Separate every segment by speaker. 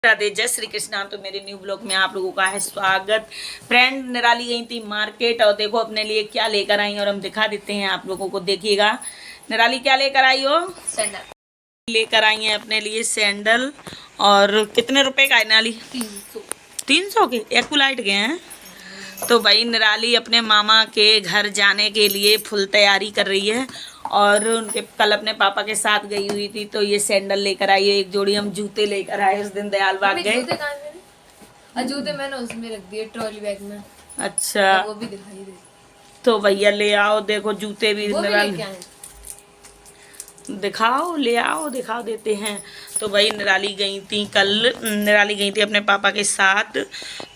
Speaker 1: राधे, जय श्री कृष्णा। तो मेरे न्यू ब्लॉग में आप लोगों का है स्वागत। फ्रेंड निराली गई थी मार्केट और देखो अपने लिए क्या लेकर आई और हम दिखा देते हैं आप लोगों को। देखिएगा निराली क्या लेकर आई हो। सैंडल लेकर आई है अपने लिए, सैंडल। और कितने रुपए का है निराली? 300 के एक लाइट गए हैं। तो भाई निराली अपने मामा के घर जाने के लिए फुल तैयारी कर रही है और उनके कल अपने पापा के साथ गई हुई थी तो ये सैंडल लेकर आई है। एक जोड़ी हम जूते लेकर आए उस दिन दयाल बाग गए।
Speaker 2: जूते मैंने उसमें रख दिए ट्रॉली बैग में।
Speaker 1: अच्छा
Speaker 2: तो वो भी दिखाई दे।
Speaker 1: तो भैया ले आओ, देखो जूते भी निराली दिखाओ, ले आओ दिखा देते हैं। तो भाई निराली गई थी कल, निराली गई थी अपने पापा के साथ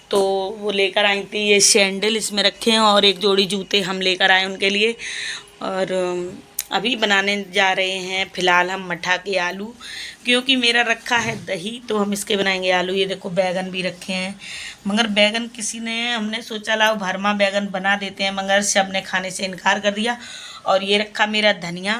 Speaker 1: तो वो लेकर आई थी ये सैंडल इसमें रखे हैं और एक जोड़ी जूते हम लेकर आए उनके लिए। और अभी बनाने जा रहे हैं फ़िलहाल हम मठा के आलू, क्योंकि मेरा रखा है दही तो हम इसके बनाएंगे आलू। ये देखो बैगन भी रखे हैं, मगर बैगन किसी ने, हमने सोचा लाओ भरमा बैगन बना देते हैं मगर सब ने खाने से इनकार कर दिया। और ये रखा मेरा धनिया।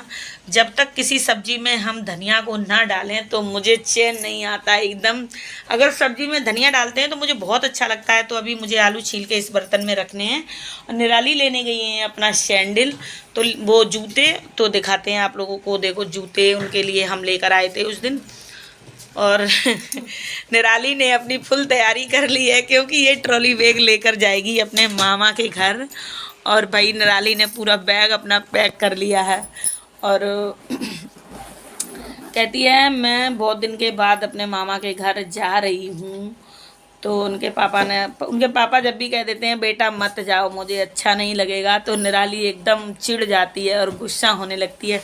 Speaker 1: जब तक किसी सब्जी में हम धनिया को ना डालें तो मुझे चैन नहीं आता एकदम। अगर सब्जी में धनिया डालते हैं तो मुझे बहुत अच्छा लगता है। तो अभी मुझे आलू छील के इस बर्तन में रखने हैं। और निराली लेने गई हैं अपना सैंडल, तो वो जूते तो दिखाते हैं आप लोगों को। देखो जूते उनके लिए हम लेकर आए थे उस दिन। और निराली ने अपनी फुल तैयारी कर ली है क्योंकि ये ट्रॉली बैग लेकर जाएगी अपने मामा के घर। और भाई निराली ने पूरा बैग अपना पैक कर लिया है और कहती है मैं बहुत दिन के बाद अपने मामा के घर जा रही हूँ। तो उनके पापा जब भी कह देते हैं बेटा मत जाओ मुझे अच्छा नहीं लगेगा, तो निराली एकदम चिढ़ जाती है और गुस्सा होने लगती है।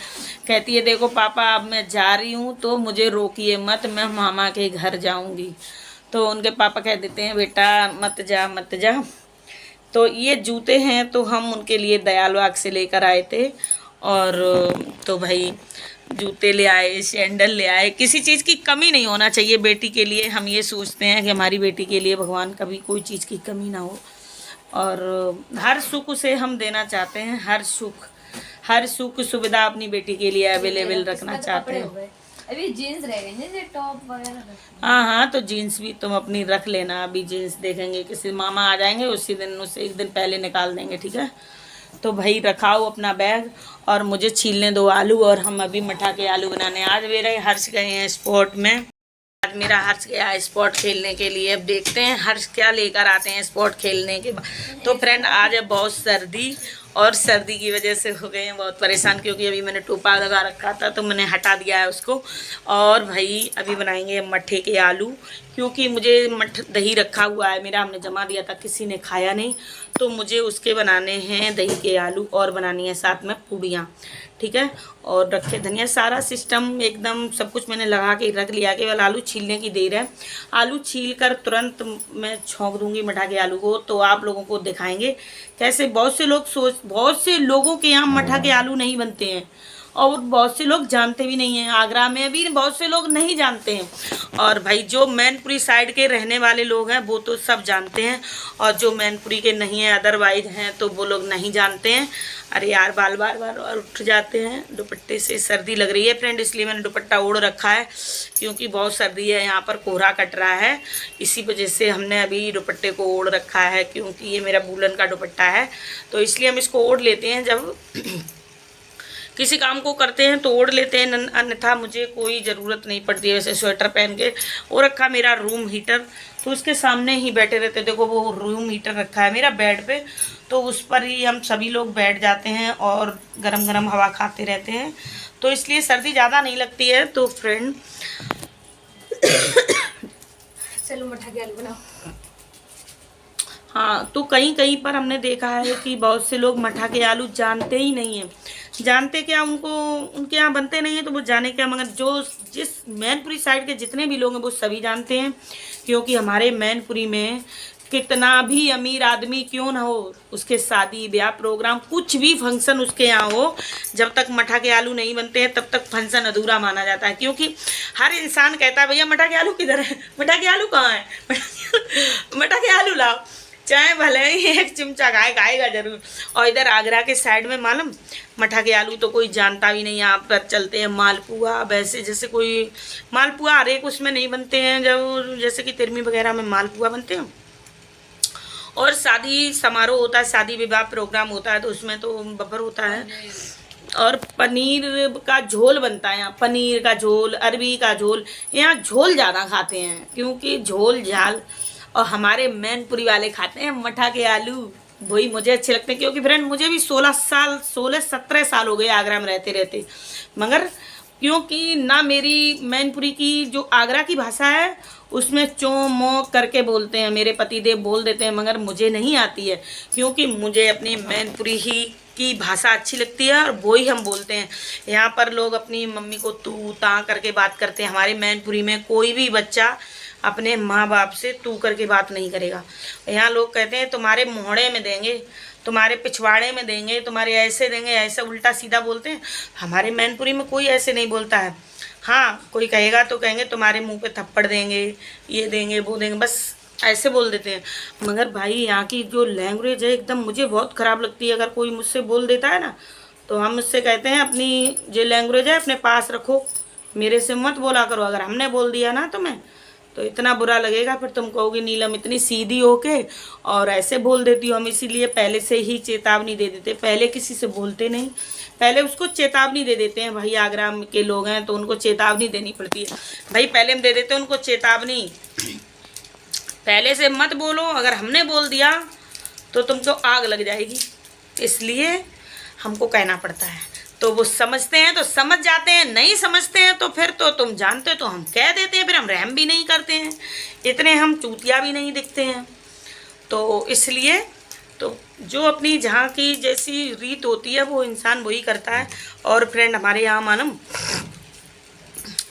Speaker 1: कहती है देखो पापा अब मैं जा रही हूँ तो मुझे रोकिए मत, मैं मामा के घर जाऊँगी। तो उनके पापा कह देते हैं बेटा मत जा मत जा। तो ये जूते हैं तो हम उनके लिए दयाल बाग से लेकर आए थे। और तो भाई जूते ले आए, सैंडल ले आए। किसी चीज़ की कमी नहीं होना चाहिए बेटी के लिए। हम ये सोचते हैं कि हमारी बेटी के लिए भगवान कभी कोई चीज़ की कमी ना हो। और हर सुख उसे हम देना चाहते हैं, हर सुख सुविधा अपनी बेटी के लिए अवेलेबल रखना चाहते हैं।
Speaker 2: अभी जीन्स रह गए हैं, टॉप वगैरह।
Speaker 1: हाँ तो जीन्स भी तुम अपनी रख लेना। अभी जीन्स देखेंगे, किसी मामा आ जाएंगे उसी दिन, उससे एक दिन पहले निकाल देंगे, ठीक है। तो भाई रखाओ अपना बैग और मुझे छीलने दो आलू और हम अभी मठा के आलू बनाने। आज मेरे हर्ष गए हैं स्पोर्ट में, आज मेरा हर्ष गया है स्पोर्ट खेलने के लिए। अब देखते हैं हर्ष क्या लेकर आते हैं स्पोर्ट खेलने के बाद। तो फ्रेंड आज है बहुत सर्दी और सर्दी की वजह से हो गए हैं बहुत परेशान, क्योंकि अभी मैंने टोपा लगा रखा था तो मैंने हटा दिया है उसको। और भाई अभी बनाएंगे मट्ठे के आलू, क्योंकि मुझे दही रखा हुआ है मेरा, हमने जमा दिया था किसी ने खाया नहीं, तो मुझे उसके बनाने हैं दही के आलू और बनानी है साथ में पूड़ियाँ, ठीक है। और रखे धनिया, सारा सिस्टम एकदम सब कुछ मैंने लगा के रख लिया, केवल आलू छीलने की देर है। आलू छील कर तुरंत मैं छौंक दूंगी मठा के आलू को, तो आप लोगों को दिखाएंगे कैसे। बहुत से लोगों के यहाँ मठा के आलू नहीं बनते हैं और बहुत से लोग जानते भी नहीं हैं। आगरा में भी बहुत से लोग नहीं जानते हैं। और भाई जो मैनपुरी साइड के रहने वाले लोग हैं वो तो सब जानते हैं, और जो मैनपुरी के नहीं हैं अदरवाइज हैं तो वो लोग नहीं जानते हैं। अरे यार बाल बार उठ जाते हैं। दुपट्टे से सर्दी लग रही है फ्रेंड, इसलिए मैंने दुपट्टा ओढ़ रखा है, क्योंकि बहुत सर्दी है, यहाँ पर कोहरा कट रहा है। इसी वजह से हमने अभी दुपट्टे को ओढ़ रखा है, क्योंकि ये मेरा वूलन का दुपट्टा है तो इसलिए हम इसको ओढ़ लेते हैं। जब किसी काम को करते हैं तो ओढ़ लेते हैं, अन्यथा मुझे कोई ज़रूरत नहीं पड़ती है। वैसे स्वेटर पहन के वो रखा मेरा रूम हीटर, तो उसके सामने ही बैठे रहते। देखो वो रूम हीटर रखा है मेरा बेड पे, तो उस पर ही हम सभी लोग बैठ जाते हैं और गरम गरम हवा खाते रहते हैं, तो इसलिए सर्दी ज़्यादा नहीं लगती है। तो फ्रेंड
Speaker 2: चलो मठा के आलू बनाओ।
Speaker 1: हाँ तो कहीं कहीं पर हमने देखा है कि बहुत से लोग मठा के आलू जानते ही नहीं हैं। जानते क्या, उनके यहाँ बनते नहीं हैं तो वो जाने क्या, मगर जिस मैनपुरी साइड के जितने भी लोग हैं वो सभी जानते हैं। क्योंकि हमारे मैनपुरी में कितना भी अमीर आदमी क्यों ना हो, उसके शादी ब्याह प्रोग्राम कुछ भी फंक्शन उसके यहाँ हो, जब तक मठा के आलू नहीं बनते हैं तब तक फंक्शन अधूरा माना जाता है। क्योंकि हर इंसान कहता है भैया मठा के आलू किधर है, मठा के आलू कहाँ है, मठा के आलू लाओ। चाहे भले ही एक चिमचा खाएगा जरूर। और इधर आगरा के साइड में मालूम मठा के आलू तो कोई जानता भी नहीं, यहाँ पर चलते हैं मालपुआ। वैसे जैसे कोई मालपुआ हर एक उसमें नहीं बनते हैं, जब जैसे कि तिरमी वगैरह में मालपुआ बनते हैं, और शादी समारोह होता है, शादी विवाह प्रोग्राम होता है तो उसमें तो बफर होता है। और पनीर का झोल बनता है यहाँ, पनीर का झोल, अरबी का झोल। यहाँ झोल ज़्यादा खाते हैं क्योंकि झोल झाल। और हमारे मैनपुरी वाले खाते हैं मठा के आलू, वही मुझे अच्छे लगते हैं। क्योंकि फ्रेंड मुझे भी 16-17 साल हो गए आगरा में रहते रहते, मगर क्योंकि ना मेरी मैनपुरी की जो आगरा की भाषा है उसमें चो मो करके बोलते हैं, मेरे पतिदेव बोल देते हैं, मगर मुझे नहीं आती है। क्योंकि मुझे अपनी मैनपुरी ही की भाषा अच्छी लगती है और वो ही हम बोलते हैं। यहाँ पर लोग अपनी मम्मी को तू ता करके बात करते हैं। हमारे मैनपुरी में कोई भी बच्चा अपने माँ बाप से तू करके बात नहीं करेगा। यहाँ लोग कहते हैं तुम्हारे मोहड़े में देंगे, तुम्हारे पिछवाड़े में देंगे, तुम्हारे ऐसे देंगे, ऐसे उल्टा सीधा बोलते हैं। हमारे मैनपुरी में कोई ऐसे नहीं बोलता है। हाँ, कोई कहेगा तो कहेंगे तुम्हारे मुंह पे थप्पड़ देंगे, ये देंगे, वो देंगे, बस ऐसे बोल देते हैं। मगर भाई यहाँ की जो लैंग्वेज है एकदम मुझे बहुत ख़राब लगती है। अगर कोई मुझसे बोल देता है ना तो हम उससे कहते हैं अपनी जो लैंग्वेज है अपने पास रखो, मेरे से मत बोला करो। अगर हमने बोल दिया ना तुम्हें तो इतना बुरा लगेगा, फिर तुम कहोगे नीलम इतनी सीधी होके और ऐसे बोल देती हो। हम इसीलिए पहले से ही चेतावनी दे देते, पहले किसी से बोलते नहीं, पहले उसको चेतावनी दे देते हैं। भाई आगरा के लोग हैं तो उनको चेतावनी देनी पड़ती है। भाई पहले हम दे देते हैं उनको चेतावनी, पहले से मत बोलो, अगर हमने बोल दिया तो तुमको आग लग जाएगी, इसलिए हमको कहना पड़ता है। तो वो समझते हैं तो समझ जाते हैं, नहीं समझते हैं तो फिर तो तुम जानते हो तो हम कह देते हैं, फिर हम रहम भी नहीं करते हैं, इतने हम चूतिया भी नहीं दिखते हैं। तो इसलिए तो जो अपनी जहाँ की जैसी रीत होती है वो इंसान वही करता है। और फ्रेंड हमारे यहाँ मालूम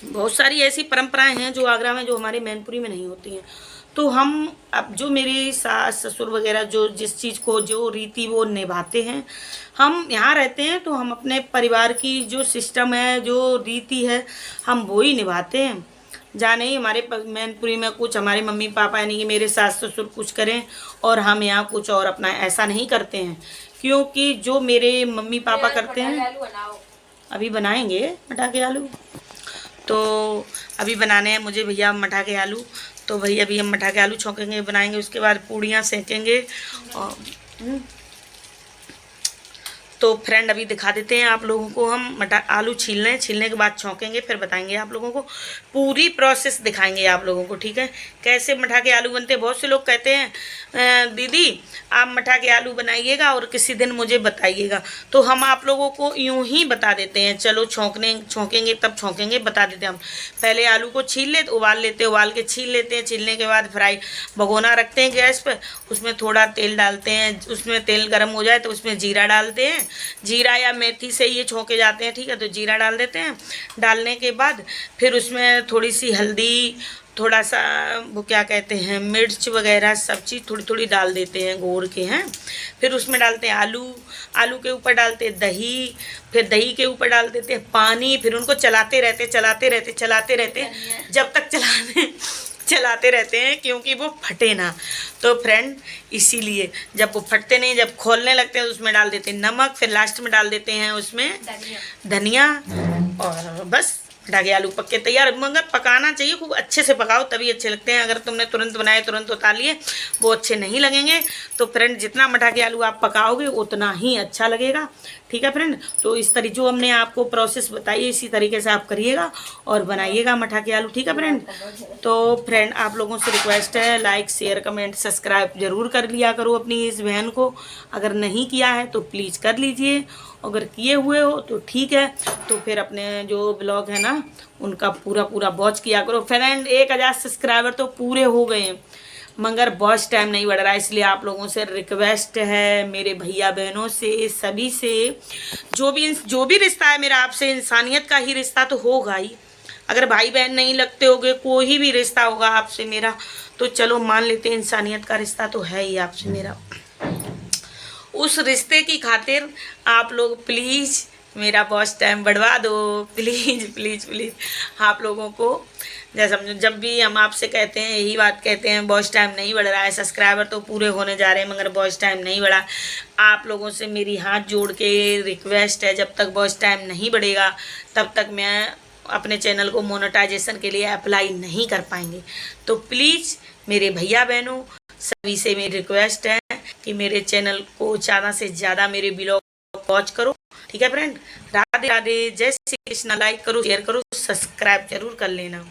Speaker 1: बहुत सारी ऐसी परंपराएं हैं जो आगरा में, जो हमारे मैनपुरी में नहीं होती हैं। तो हम अब जो मेरे सास ससुर वगैरह जो जिस चीज़ को जो रीति वो निभाते हैं, हम यहाँ रहते हैं तो हम अपने परिवार की जो सिस्टम है, जो रीति है, हम वो ही निभाते हैं। जाने ही हमारे मैनपुरी में कुछ हमारे मम्मी पापा यानी कि मेरे सास ससुर कुछ करें और हम यहाँ कुछ और अपना ऐसा नहीं करते हैं। क्योंकि जो मेरे मम्मी पापा करते हैं, अभी बनाएंगे मठा के आलू, तो अभी बनाने हैं मुझे भैया मठा के आलू। तो भैया अभी हम मठा के आलू छौंकेंगे, बनाएंगे, उसके बाद पूड़ियाँ सेकेंगे। और तो फ्रेंड अभी दिखा देते हैं आप लोगों को, हम आलू छीलने के बाद छौंकेंगे, फिर बताएंगे आप लोगों को, पूरी प्रोसेस दिखाएंगे आप लोगों को, ठीक है, कैसे मठा के आलू बनते हैं। बहुत से लोग कहते हैं दीदी आप मठा के आलू बनाइएगा और किसी दिन मुझे बताइएगा, तो हम आप लोगों को यूं ही बता देते हैं। चलो छौंकेंगे तब छौंकेंगे, बता देते हैं हम। पहले आलू को छील लेते, उबाल लेते, उबाल के छील लेते हैं। छीलने के बाद फ्राई भगोना रखते हैं गैस पर, उसमें थोड़ा तेल डालते हैं, उसमें तेल गर्म हो जाए तो उसमें जीरा डालते हैं, जीरा या मेथी से ये छौंके जाते हैं, ठीक है, तो जीरा डाल देते हैं। डालने के बाद फिर उसमें थोड़ी सी हल्दी, थोड़ा सा वो क्या कहते हैं मिर्च वगैरह सब चीज़ थोड़ी थोड़ी डाल देते हैं घोर के हैं। फिर उसमें डालते हैं आलू, आलू के ऊपर डालते हैं दही, फिर दही के ऊपर डाल देते हैं पानी, फिर उनको चलाते रहते जब तक चलाते रहते हैं क्योंकि वो फटे ना। तो फ्रेंड इसीलिए जब वो फटते नहीं, जब खोलने लगते हैं तो उसमें डाल देते हैं नमक, फिर लास्ट में डाल देते हैं उसमें धनिया, और बस मठा के आलू पक के तैयार। मगर पकाना चाहिए, खूब अच्छे से पकाओ तभी अच्छे लगते हैं। अगर तुमने तुरंत बनाए तुरंत उतार लिए वो अच्छे नहीं लगेंगे। तो फ्रेंड जितना मठा के आलू आप पकाओगे उतना ही अच्छा लगेगा, ठीक है फ्रेंड। तो इस तरीके जो हमने आपको प्रोसेस बताई इसी तरीके से आप करिएगा और बनाइएगा मठा के आलू, ठीक है फ्रेंड। तो फ्रेंड आप लोगों से रिक्वेस्ट है लाइक शेयर कमेंट सब्सक्राइब ज़रूर कर लिया करो अपनी इस बहन को, अगर नहीं किया है तो प्लीज़ कर लीजिए, अगर किए हुए हो तो ठीक है। तो फिर अपने जो ब्लॉग है ना उनका पूरा वॉच किया करो फ्रेंड। 1000 सब्सक्राइबर तो पूरे हो गए हैं मगर वॉच टाइम नहीं बढ़ रहा है, इसलिए आप लोगों से रिक्वेस्ट है, मेरे भैया बहनों से, सभी से, जो भी रिश्ता है मेरा आपसे इंसानियत का ही रिश्ता तो होगा ही। अगर भाई बहन नहीं लगते होगे, कोई भी रिश्ता होगा आपसे मेरा तो चलो मान लेते हैं इंसानियत का रिश्ता तो है ही आपसे मेरा। उस रिश्ते की खातिर आप लोग प्लीज़ मेरा वॉच टाइम बढ़वा दो प्लीज़ प्लीज़ प्लीज़। आप लोगों को जैसा जब भी हम आपसे कहते हैं यही बात कहते हैं, वॉच टाइम नहीं बढ़ रहा है, सब्सक्राइबर तो पूरे होने जा रहे हैं मगर वॉच टाइम नहीं बढ़ा। आप लोगों से मेरी हाथ जोड़ के रिक्वेस्ट है, जब तक वॉच टाइम नहीं बढ़ेगा तब तक मैं अपने चैनल को मोनेटाइजेशन के लिए अप्लाई नहीं कर पाएंगे। तो प्लीज़ मेरे भैया बहनों सभी से मेरी रिक्वेस्ट है कि मेरे चैनल को ज़्यादा से ज़्यादा मेरे ब्लॉग वॉच करो, ठीक है फ्रेंड। राधे राधे, जय श्री कृष्ण। लाइक करो, शेयर करो, सब्सक्राइब जरूर कर लेना।